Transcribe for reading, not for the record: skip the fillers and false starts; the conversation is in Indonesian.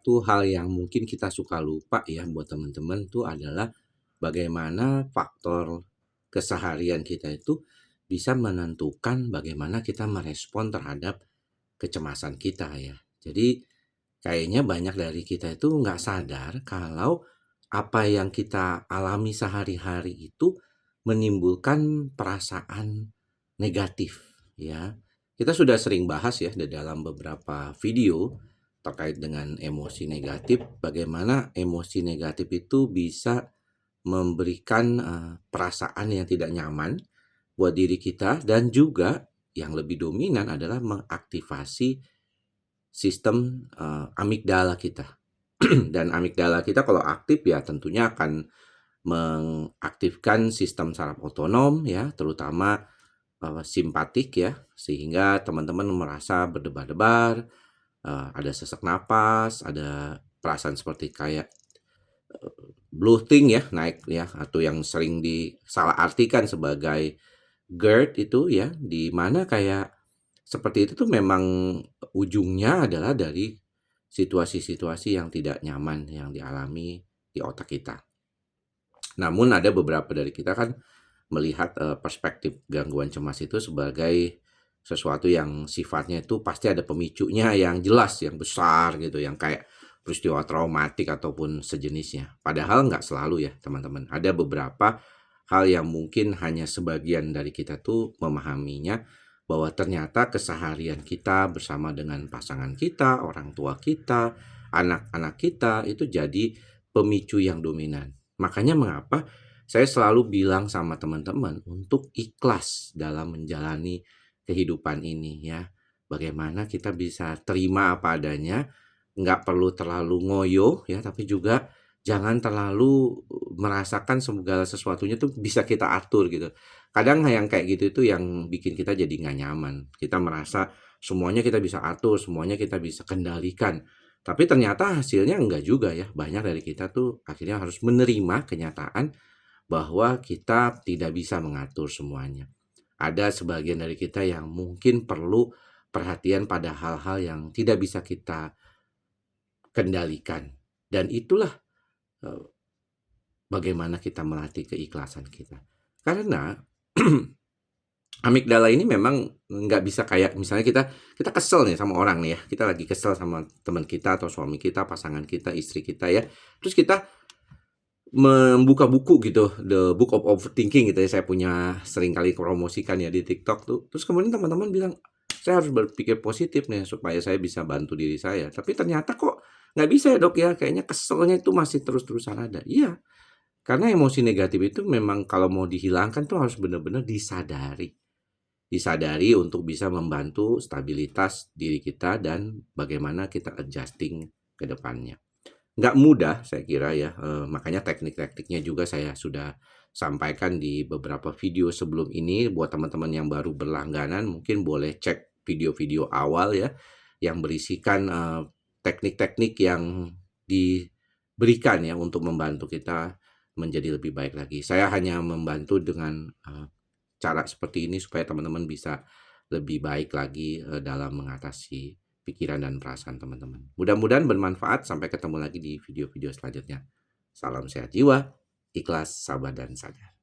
satu hal yang mungkin kita suka lupa ya buat teman-teman tuh adalah bagaimana faktor keseharian kita itu bisa menentukan bagaimana kita merespon terhadap kecemasan kita ya. Jadi kayaknya banyak dari kita itu nggak sadar kalau apa yang kita alami sehari-hari itu menimbulkan perasaan negatif ya. Kita sudah sering bahas ya di dalam beberapa video terkait dengan emosi negatif, bagaimana emosi negatif itu bisa memberikan perasaan yang tidak nyaman buat diri kita dan juga yang lebih dominan adalah mengaktifasi sistem amigdala kita. Dan amigdala kita kalau aktif ya tentunya akan mengaktifkan sistem saraf otonom ya, terutama simpatik ya, sehingga teman-teman merasa berdebar-debar, ada sesak napas, ada perasaan seperti kayak bloating ya, naik ya, atau yang sering disalahartikan sebagai GERD itu ya, di mana kayak seperti itu tuh memang ujungnya adalah dari situasi-situasi yang tidak nyaman yang dialami di otak kita. Namun ada beberapa dari kita kan melihat, perspektif gangguan cemas itu sebagai sesuatu yang sifatnya itu pasti ada pemicunya yang jelas, yang besar gitu, yang kayak peristiwa traumatik ataupun sejenisnya. Padahal nggak selalu ya teman-teman. Ada beberapa hal yang mungkin hanya sebagian dari kita tuh memahaminya, bahwa ternyata keseharian kita bersama dengan pasangan kita, orang tua kita, anak-anak kita itu jadi pemicu yang dominan. Makanya mengapa saya selalu bilang sama teman-teman untuk ikhlas dalam menjalani kehidupan ini ya. Bagaimana kita bisa terima apa adanya, nggak perlu terlalu ngoyo ya, tapi juga jangan terlalu merasakan segala sesuatunya tuh bisa kita atur gitu. Kadang yang kayak gitu itu yang bikin kita jadi nggak nyaman. Kita merasa semuanya kita bisa atur, semuanya kita bisa kendalikan. Tapi ternyata hasilnya enggak juga ya. Banyak dari kita tuh akhirnya harus menerima kenyataan bahwa kita tidak bisa mengatur semuanya. Ada sebagian dari kita yang mungkin perlu perhatian pada hal-hal yang tidak bisa kita kendalikan. Dan itulah eh, bagaimana kita melatih keikhlasan kita. Karena amigdala ini memang nggak bisa kayak misalnya kita kesel nih sama orang nih ya, kita lagi kesel sama teman kita atau suami kita, pasangan kita, istri kita ya, terus kita membuka buku gitu, The Book of Overthinking gitu ya, saya punya sering kali promosikan ya di TikTok tuh. Terus kemudian teman-teman bilang, "Saya harus berpikir positif nih supaya saya bisa bantu diri saya." Tapi ternyata kok nggak bisa ya, Dok, ya, kayaknya keselnya itu masih terus-terusan ada. Iya, karena emosi negatif itu memang kalau mau dihilangkan tuh harus benar-benar disadari. Disadari untuk bisa membantu stabilitas diri kita dan bagaimana kita adjusting ke depannya. Nggak mudah saya kira ya, makanya teknik-tekniknya juga saya sudah sampaikan di beberapa video sebelum ini. Buat teman-teman yang baru berlangganan mungkin boleh cek video-video awal ya, yang berisikan, teknik-teknik yang diberikan ya untuk membantu kita menjadi lebih baik lagi. Saya hanya membantu dengan, cara seperti ini supaya teman-teman bisa lebih baik lagi, dalam mengatasi pikiran dan perasaan teman-teman. Mudah-mudahan bermanfaat. Sampai ketemu lagi di video-video selanjutnya. Salam sehat jiwa, ikhlas, sabar, dan sadar.